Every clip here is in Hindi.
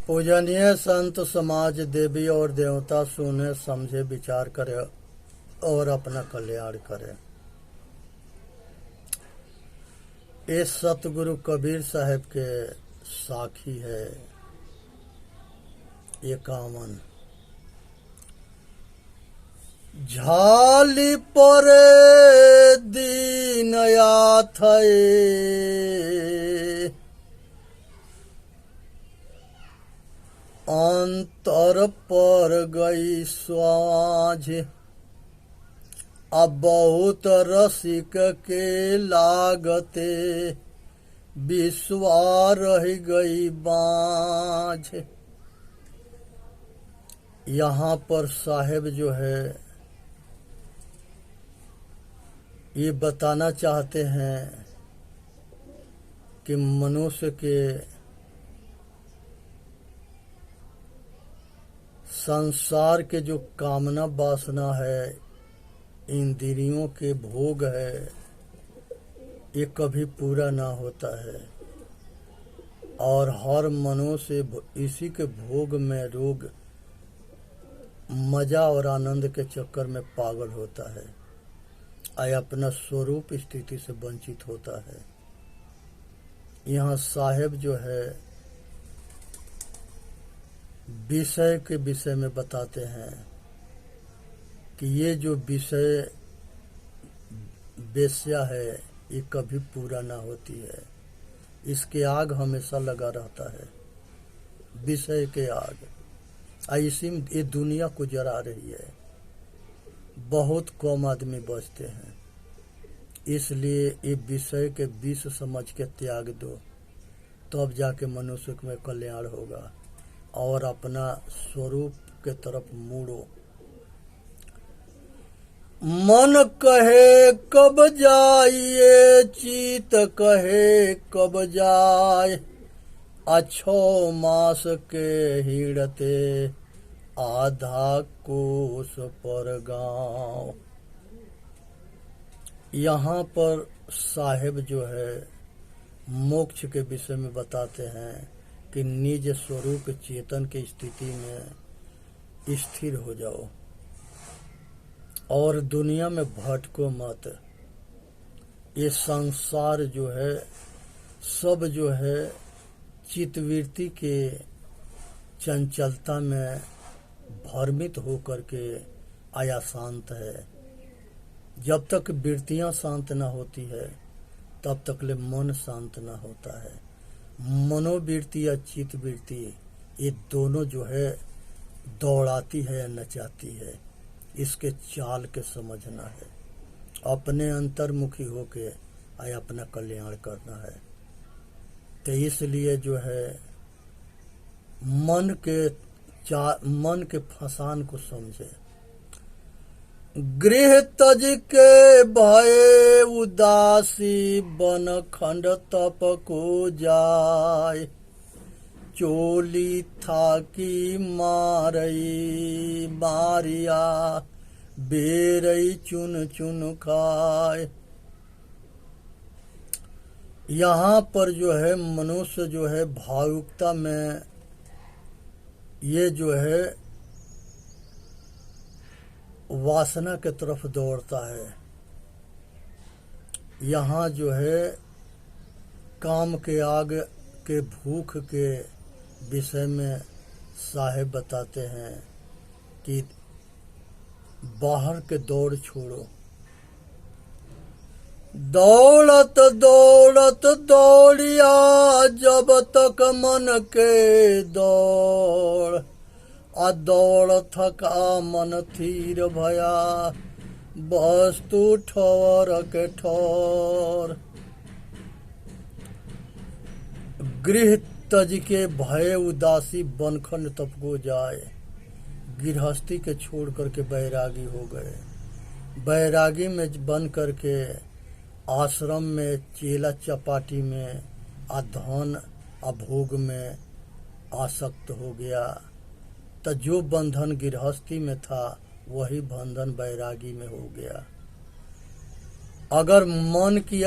पूजनीय संत समाज देवी और देवता सुने समझे विचार करे और अपना कल्याण करे। ये सतगुरु कबीर साहब के साखी है। ये कामन झाली परे दीन याथए अंतर पर गई स्वाझ अब बहुत रसिक के लागते विश्वा रह गई बाझ। यहाँ पर साहेब जो है ये बताना चाहते हैं कि मनुष्य के संसार के जो कामना वासना है, इंद्रियों के भोग है, ये कभी पूरा ना होता है और हर मनुष्य इसी के भोग में रोग मजा और आनंद के चक्कर में पागल होता है और अपना स्वरूप स्थिति से वंचित होता है। यहाँ साहेब जो है विषय के विषय में बताते हैं कि ये जो विषय वेश्या है ये कभी पूरा ना होती है, इसके आग हमेशा लगा रहता है, विषय के आग। इसी में ये दुनिया को जला रही है, बहुत कम आदमी बचते हैं। इसलिए ये विषय के विष समझ के त्याग दो, तब जाके मनुष्य में कल्याण होगा और अपना स्वरूप के तरफ मुड़ो। मन कहे कब जाइए चित कहे कब जाए अच्छो मास के हिड़ते आधा कोस पर गांव। यहाँ पर साहेब जो है मोक्ष के विषय में बताते हैं कि निज स्वरूप चेतन की स्थिति में स्थिर हो जाओ और दुनिया में भटको मत। ये संसार जो है सब जो है चित्तवृत्ति के चंचलता में भ्रमित होकर के आया शांत है। जब तक वृत्तियां शांत न होती है तब तक ले मन शांत न होता है। मनोवृत्ति या चित्तवृत्ति ये दोनों जो है दौड़ाती है या नचाती है, इसके चाल के समझना है, अपने अंतर्मुखी होके आया अपना कल्याण करना है। तो इसलिए जो है मन के फसान को समझे। गृह तज के भय उदासी बन खंड तप को जाय चोली थाकी मारई मारिया बेरई चुन चुन खाए। यहाँ पर जो है मनुष्य जो है भावुकता में ये जो है वासना के तरफ दौड़ता है। यहाँ जो है काम के आग के भूख के विषय में साहेब बताते हैं कि बाहर के दौड़ छोड़ो। दौड़त दौड़त दौड़िया जब तक मन के दौड़ दौड़ थका मन थीर भया वस्तु ठोर के ठोर। गृह तज के भय उदासी बनखंड तप को जाए। गृहस्थी के छोड़ करके बैरागी हो गए। बैरागी में बन करके आश्रम में चेला चपाटी में धन भोग में आसक्त हो गया। तो जो बंधन गृहस्थी में था वही बंधन बैरागी में हो गया। अगर मन की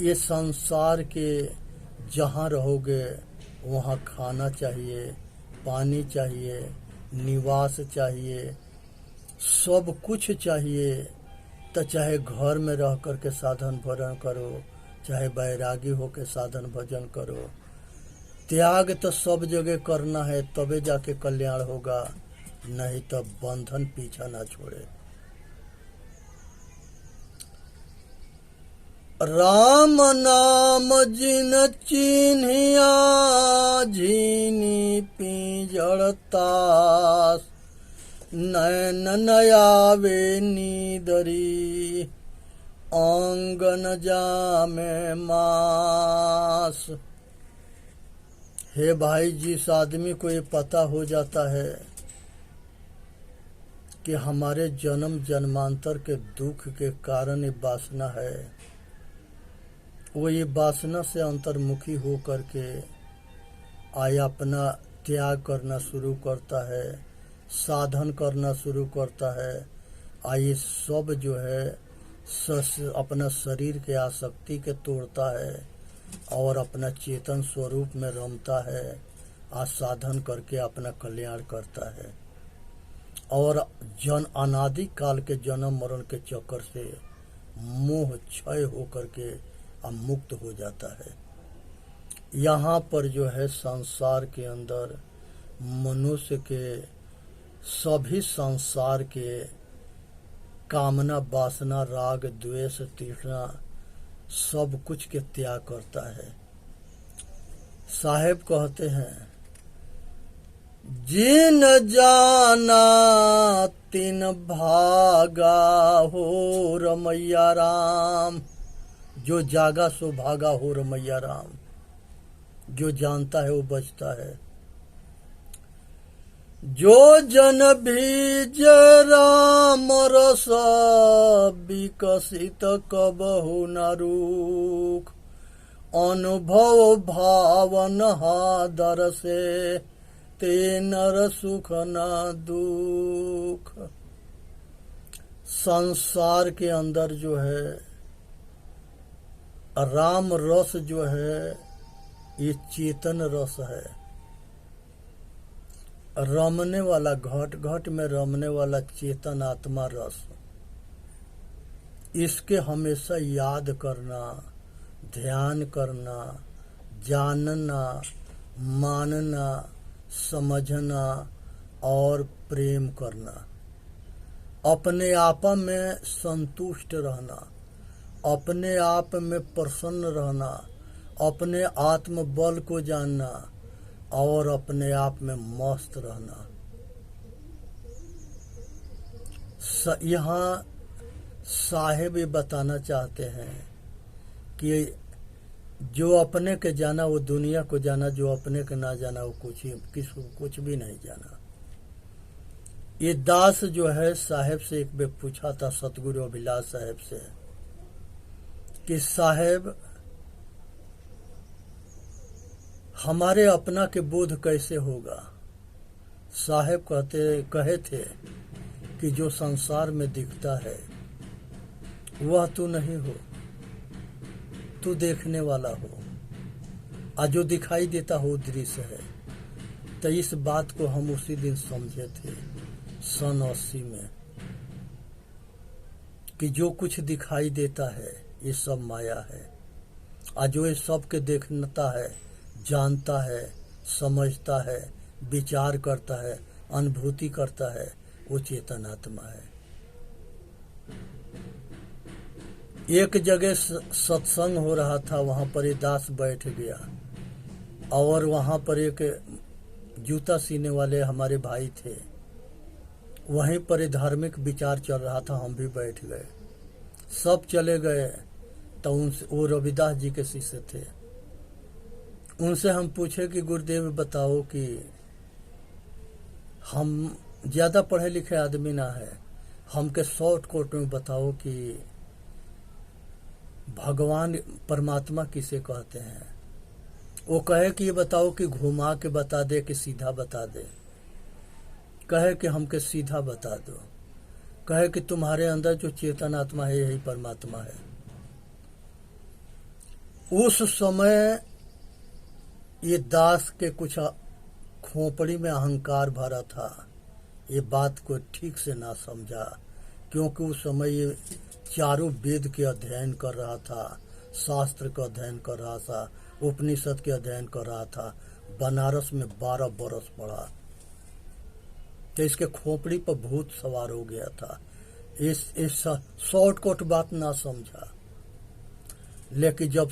ये संसार के जहाँ रहोगे वहाँ खाना चाहिए, पानी चाहिए, निवास चाहिए, सब कुछ चाहिए। तो चाहे घर में रह कर के साधन भजन करो, चाहे बैरागी हो के साधन भजन करो, त्याग तो सब जगह करना है, तबे जाके कल्याण होगा, नहीं तो बंधन पीछा ना छोड़े। राम नाम जिन चिन्हिया झीनी पिंजड़तास, नैन नयावे नीदरी आंगन जामे मास। हे भाई, जिस आदमी को ये पता हो जाता है कि हमारे जन्म जन्मांतर के दुख के कारण ये वासना है, वो ये वासना से अंतर्मुखी हो करके आय अपना त्याग करना शुरू करता है, साधन करना शुरू करता है। आये सब जो है अपना शरीर के आसक्ति के तोड़ता है और अपना चेतन स्वरूप में रमता है, साधन करके अपना कल्याण करता है और अनादि काल के जन्म मरण के चक्कर से मोह क्षय होकर के मुक्त हो जाता है। यहाँ पर जो है संसार के अंदर मनुष्य के सभी संसार के कामना, वासना, राग, द्वेष, तृष्णा सब कुछ के त्याग करता है। साहेब कहते हैं, जिन जाना तिन भागा हो रमैया राम। जो जागा सो भागा हो रमैया राम। जो जानता है वो बचता है। जो जन बीज राम रस विकसित कबहु न रूख। अनुभव भावन हादर से ते नर सुख न दुख। संसार के अंदर जो है राम रस जो है ये चेतन रस है, रमने वाला, घट घट में रमने वाला चेतन आत्मा रस। इसके हमेशा याद करना, ध्यान करना, जानना, मानना, समझना और प्रेम करना, अपने आप में संतुष्ट रहना, अपने आप में प्रसन्न रहना, अपने आत्म बल को जानना और अपने आप में मस्त रहना। यहाँ साहेब ये बताना चाहते हैं कि जो अपने के जाना वो दुनिया को जाना, जो अपने के ना जाना वो कुछ भी नहीं जाना। ये दास जो है साहेब से एक बार पूछा था, सतगुरु अभिलाष साहेब से, कि साहेब हमारे अपना के बोध कैसे होगा। साहेब कहे थे कि जो संसार में दिखता है वह तू नहीं हो, तू देखने वाला हो, और जो दिखाई देता हो दृश्य है। तो इस बात को हम उसी दिन समझे थे सन 80 में, कि जो कुछ दिखाई देता है ये सब माया है, और जो ये सब के देखता है, जानता है, समझता है, विचार करता है, अनुभूति करता है, वो चेतन आत्मा है। एक जगह सत्संग हो रहा था, वहां पर एक दास बैठ गया और वहां पर एक जूता सीने वाले हमारे भाई थे। वहीं पर धार्मिक विचार चल रहा था, हम भी बैठ गए। सब चले गए तो उनसे, वो रविदास जी के शिष्य थे, उनसे हम पूछे कि गुरुदेव बताओ कि हम ज्यादा पढ़े लिखे आदमी ना है, हमके शॉर्ट कोट में बताओ कि भगवान परमात्मा किसे कहते हैं। वो कहे कि ये बताओ कि घुमा के बता दे कि सीधा बता दे। कहे कि हमके सीधा बता दो। कहे कि तुम्हारे अंदर जो चेतन आत्मा है यही परमात्मा है। उस समय ये दास के कुछ खोपड़ी में अहंकार भरा था, ये बात को ठीक से ना समझा, क्योंकि उस समय ये चारों वेद के अध्ययन कर रहा था, शास्त्र का अध्ययन कर रहा था, उपनिषद के अध्ययन कर रहा था। बनारस में 12 बरस पढ़ा, तो इसके खोपड़ी पर भूत सवार हो गया था। इस शॉर्टकट बात ना समझा, लेकिन जब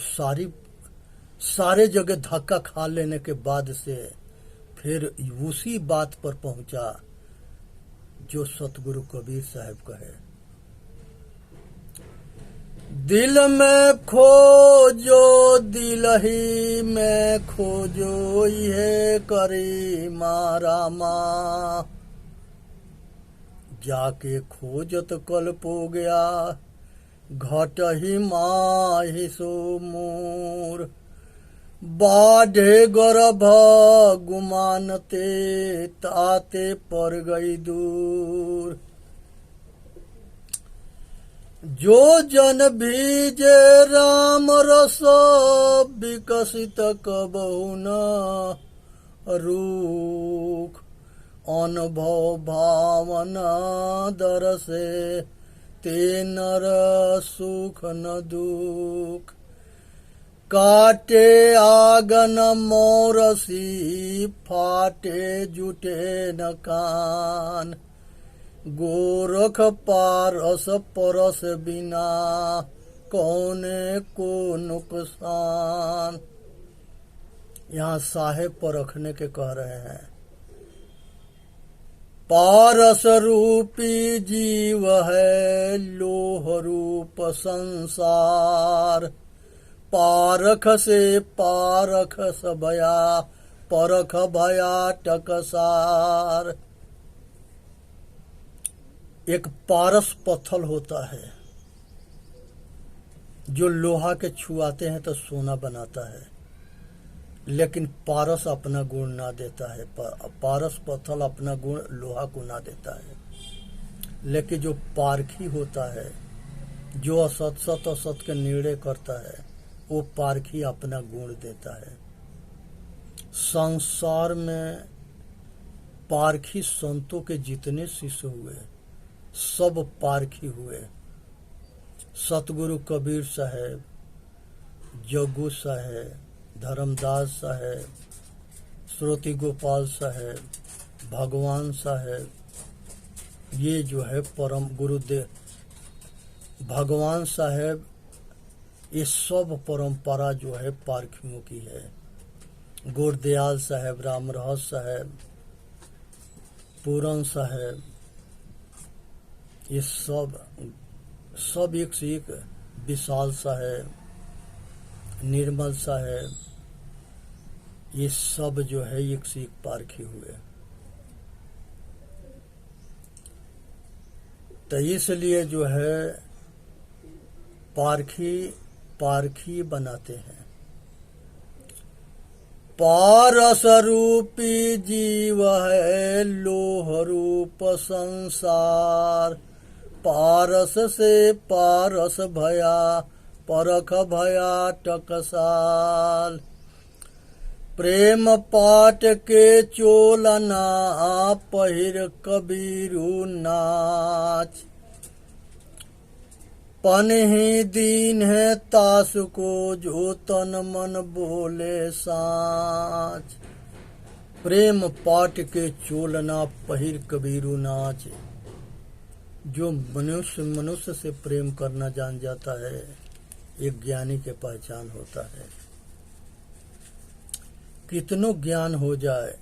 सारे जगह धक्का खा लेने के बाद से फिर उसी बात पर पहुंचा जो सतगुरु कबीर साहब कहे, दिल में खोजो दिल ही में खोजो, ये करी मारा माँ, जाके खोजत कल्प हो गया, घट ही माही सो मोर, बाढ़े गर्भ गुमानते ताते पर गई दूर, जो जन भीजे राम रस विकसित कबहु न रूख, अनुभव भावना दर से ते नर सुख न दुख, काटे आगन मोरसी फाटे जुटे न कान, गोरख पारस परस बिना कौने को नुकसान। यहाँ साहेब पर रखने के कह रहे हैं, पारस रूपी जीव है लोह रूप संसार, पारख से पारख भया परख भया टकसार। एक पारस पत्थर होता है जो लोहा के छुआते हैं तो सोना बनाता है, लेकिन पारस अपना गुण ना देता है। पारस पत्थर अपना गुण लोहा को ना देता है, लेकिन जो पारखी होता है, जो असत सत असत के निर्णय करता है, वो पारखी अपना गुण देता है। संसार में पारखी संतों के जितने शिष्य हुए सब पारखी हुए। सतगुरु कबीर साहब, जग्गू साहब, धर्मदास साहब, श्रोति गोपाल साहब, भगवान साहब, ये जो है परम गुरुदेव भगवान साहब, ये सब परंपरा जो है पारखियों की है। गुरदयाल साहब, राम रहस साहब, पूरन साहब, ये सब एक से एक, विशाल साहब, निर्मल साहब, ये सब जो है एक से एक पारखी हुए। तो इसलिए जो है पारखी बनाते हैं। पारस रूपी जीव है लोह रूप संसार, पारस से पारस भया परख भया टकसाल, प्रेम पाट के चोलना पहिर कबीरू नाच, पन ही दीन है तास को जो तन मन बोले साच, प्रेम पाट के चोलना पहिर कबीरू नाच। जो मनुष्य से प्रेम करना जान जाता है, एक ज्ञानी के पहचान होता है। कितनो ज्ञान हो जाए,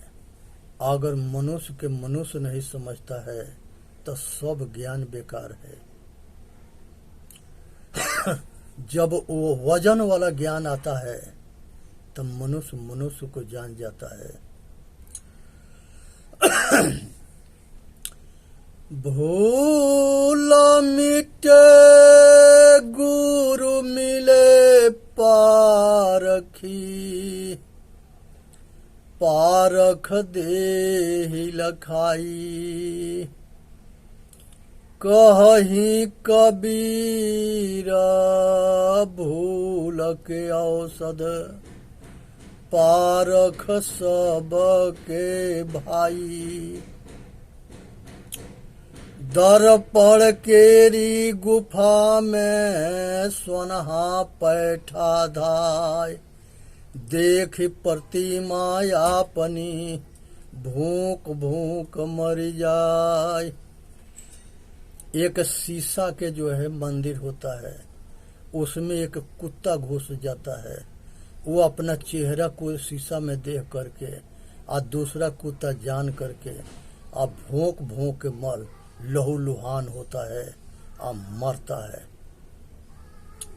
अगर मनुष्य के मनुष्य नहीं समझता है तो सब ज्ञान बेकार है। जब वो वजन वाला ज्ञान आता है तो मनुष्य को जान जाता है। भूल मिटे गुरु मिले पारखी, पारख देहि लखाई, कहीं कबीर भूल के औषध पारख सबके भाई। दर्पण केरी गुफा में सोनहा पैठा धाय। देख प्रतिमा अपनी भूख भूख मर जाय। एक शीशा के जो है मंदिर होता है, उसमें एक कुत्ता घुस जाता है। वो अपना चेहरा को शीशा में देख करके और दूसरा कुत्ता जान करके अब भोंक भोंक के मर लहूलुहान होता है और मरता है।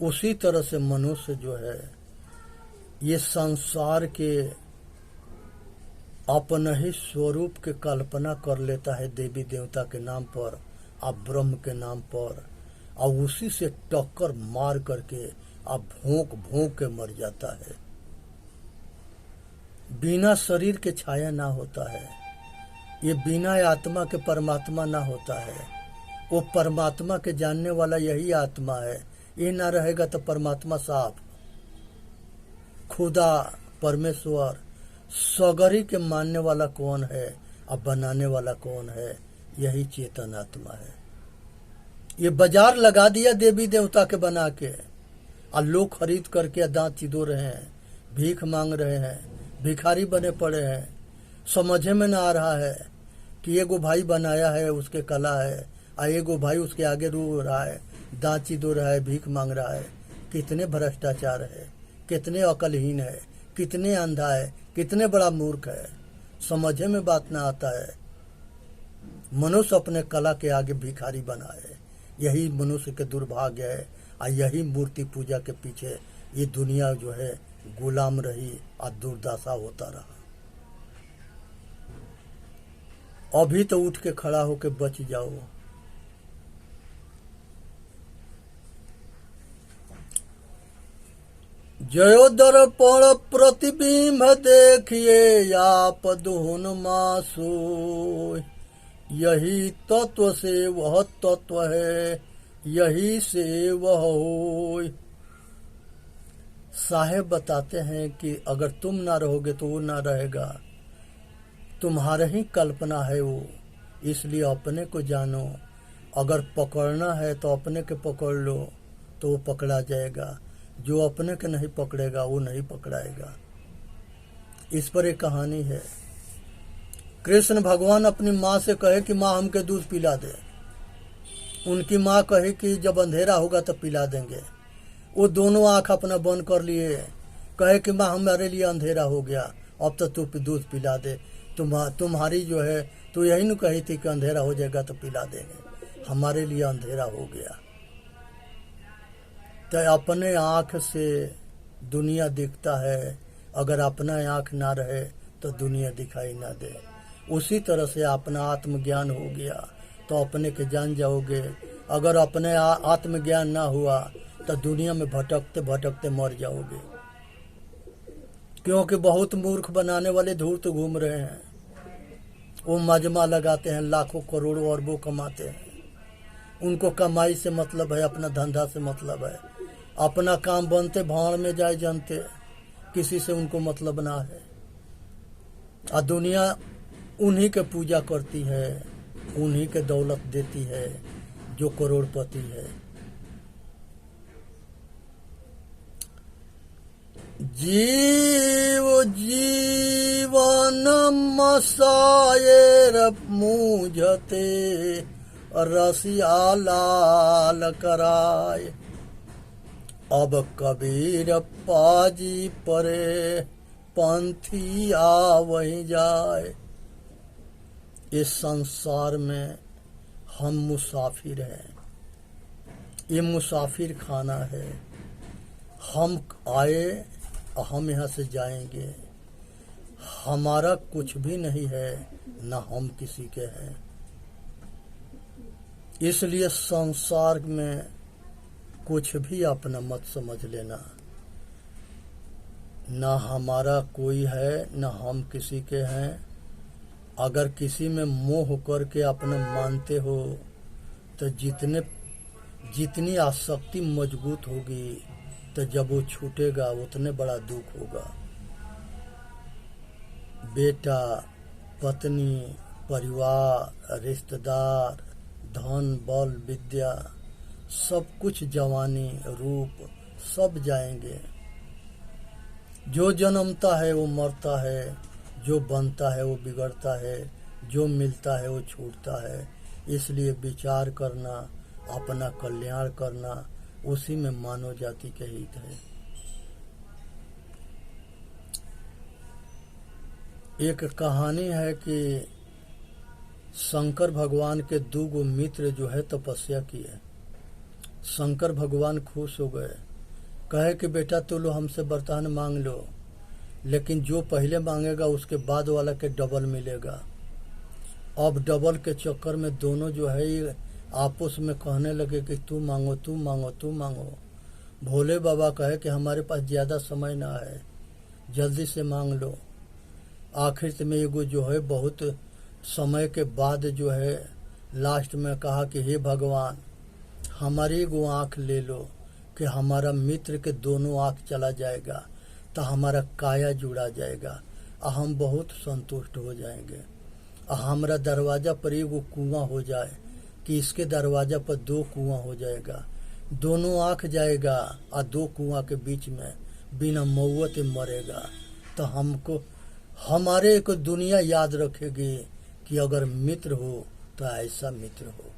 उसी तरह से मनुष्य जो है ये संसार के अपने ही स्वरूप के कल्पना कर लेता है देवी देवता के नाम पर और ब्रह्म के नाम पर, और उसी से टक्कर मार करके अब भोंक भोंक के मर जाता है। बिना शरीर के छाया ना होता है, ये बिना आत्मा के परमात्मा ना होता है। वो परमात्मा के जानने वाला यही आत्मा है। ये ना रहेगा तो परमात्मा साफ, खुदा, परमेश्वर सगरी के मानने वाला कौन है और बनाने वाला कौन है? यही चेतन आत्मा है। ये बाजार लगा दिया देवी देवता के बना के, और लोग खरीद करके दांत चिदो रहे हैं, भीख मांग रहे हैं, भिखारी बने पड़े हैं। समझे में ना आ रहा है कि एगो भाई बनाया है, उसके कला है, और एगो भाई उसके आगे रो रहा है, दांत चिदो रहा है, भीख मांग रहा है। कितने भ्रष्टाचार है, कितने अकलहीन है, कितने अंधा है, कितने बड़ा मूर्ख है। समझे में बात ना आता है। मनुष्य अपने कला के आगे भिखारी बना है। यही मनुष्य के दुर्भाग्य है, और यही मूर्ति पूजा के पीछे ये दुनिया जो है गुलाम रही और दुर्दशा होता रहा। अभी तो उठ के खड़ा होके बच जाओ। जयो दर्पण प्रतिबिंब देखिए आप दुहन मासो। यही तत्व से वह तत्व है, यही से वह हो। साहेब बताते हैं कि अगर तुम ना रहोगे तो वो ना रहेगा। तुम्हारे ही कल्पना है वो, इसलिए अपने को जानो। अगर पकड़ना है तो अपने के पकड़ लो तो वो पकड़ा जाएगा। जो अपने के नहीं पकड़ेगा वो नहीं पकड़ाएगा। इस पर एक कहानी है। कृष्ण भगवान अपनी माँ से कहे कि माँ हमके दूध पिला दे। उनकी माँ कहे कि जब अंधेरा होगा तब पिला देंगे। वो दोनों आंख अपना बंद कर लिए, कहे कि माँ हमारे लिए अंधेरा हो गया, अब तो तू दूध पिला दे। तुम्हारी जो है तू यही न कही थी कि अंधेरा हो जाएगा तो पिला देंगे, हमारे लिए अंधेरा हो गया। तो अपने आँख से दुनिया दिखता है, अगर अपना आँख ना रहे तो दुनिया दिखाई ना दे। उसी तरह से अपना आत्मज्ञान हो गया तो अपने के जान जाओगे। अगर अपने आत्मज्ञान ना हुआ तो दुनिया में भटकते भटकते मर जाओगे। क्योंकि बहुत मूर्ख बनाने वाले धूर्त घूम रहे हैं। वो मजमा लगाते हैं, लाखों करोड़ों अरबों कमाते हैं। उनको कमाई से मतलब है, अपना धंधा से मतलब है। अपना काम बनते भाड़ में जाए जानते, किसी से उनको मतलब ना है। और दुनिया उन्हीं के पूजा करती है, उन्हीं के दौलत देती है जो करोड़पति है। जीव जीवन मसायर मूझते रसिया लाल कराय। अब कबीर पाजी परे पंथी आवहि जाए। इस संसार में हम मुसाफिर हैं, ये मुसाफिर खाना है। हम आए और हम यहाँ से जाएंगे। हमारा कुछ भी नहीं है, ना हम किसी के हैं। इसलिए संसार में कुछ भी अपना मत समझ लेना। ना हमारा कोई है, ना हम किसी के हैं। अगर किसी में मोह करके अपना मानते हो तो जितनी आसक्ति मजबूत होगी तो जब वो छूटेगा उतने बड़ा दुख होगा। बेटा, पत्नी, परिवार, रिश्तेदार, धन, बल, विद्या, सब कुछ, जवानी, रूप, सब जाएंगे। जो जन्मता है वो मरता है, जो बनता है वो बिगड़ता है, जो मिलता है वो छूटता है। इसलिए विचार करना, अपना कल्याण करना, उसी में मानव जाति के हित है। एक कहानी है कि शंकर भगवान के 2 मित्र जो है तपस्या किए। शंकर भगवान खुश हो गए, कहे कि बेटा तो लो हमसे वरदान मांग लो, लेकिन जो पहले मांगेगा उसके बाद वाला के डबल मिलेगा। अब डबल के चक्कर में दोनों जो है ये आपस में कहने लगे कि तू मांगो, तू मांगो, तू मांगो। भोले बाबा कहे कि हमारे पास ज्यादा समय ना है, जल्दी से मांग लो। आखिर में एगो जो है बहुत समय के बाद जो है लास्ट में कहा कि हे भगवान, हमारी एगो आँख ले लो कि हमारा मित्र के दोनों आँख चला जाएगा तो हमारा काया जुड़ा जाएगा और हम बहुत संतुष्ट हो जाएंगे। और हमारा दरवाजा पर एगो कुआं हो जाए कि इसके दरवाजा पर 2 कुआं हो जाएगा, दोनों आँख जाएगा और 2 कुआं के बीच में बिना मौत मरेगा। तो हमको हमारे को दुनिया याद रखेगी कि अगर मित्र हो तो ऐसा मित्र हो।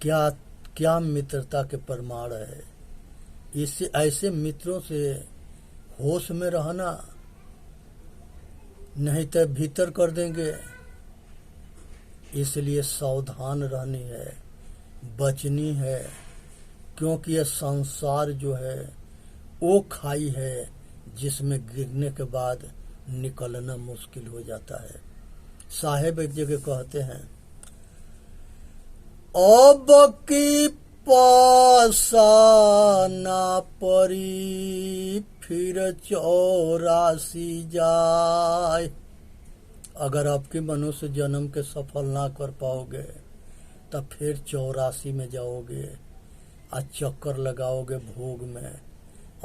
क्या क्या मित्रता के प्रमाण है। इससे ऐसे मित्रों से होश में रहना, नहीं तो भीतर कर देंगे। इसलिए सावधान रहनी है, बचनी है, क्योंकि यह संसार जो है वो खाई है जिसमें गिरने के बाद निकलना मुश्किल हो जाता है। साहेब एक जगह कहते हैं, अब की पासा ना परी फिर 84 जाए। अगर आपके मनुष्य जन्म के सफल ना कर पाओगे तब फिर 84 में जाओगे और चक्कर लगाओगे भोग में।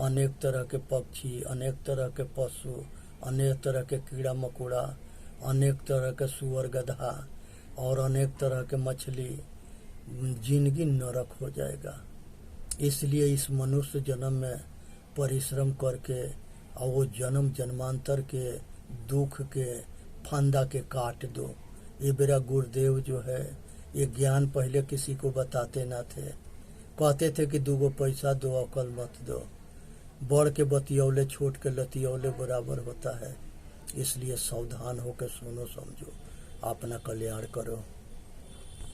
अनेक तरह के पक्षी, अनेक तरह के पशु, अनेक तरह के कीड़ा मकोड़ा, अनेक तरह के सुअर गधा और अनेक तरह के मछली, जिंदगी नरक हो जाएगा। इसलिए इस मनुष्य जन्म में परिश्रम करके और वो जन्म जन्मांतर के दुख के फंदा के काट दो। ये मेरा गुरुदेव जो है ये ज्ञान पहले किसी को बताते ना थे, कहते थे कि 2 पैसा दो, अकल मत दो। बड़ के बतियौले छोट के लतियौले बराबर होता है। इसलिए सावधान होकर सुनो समझो, अपना कल्याण करो।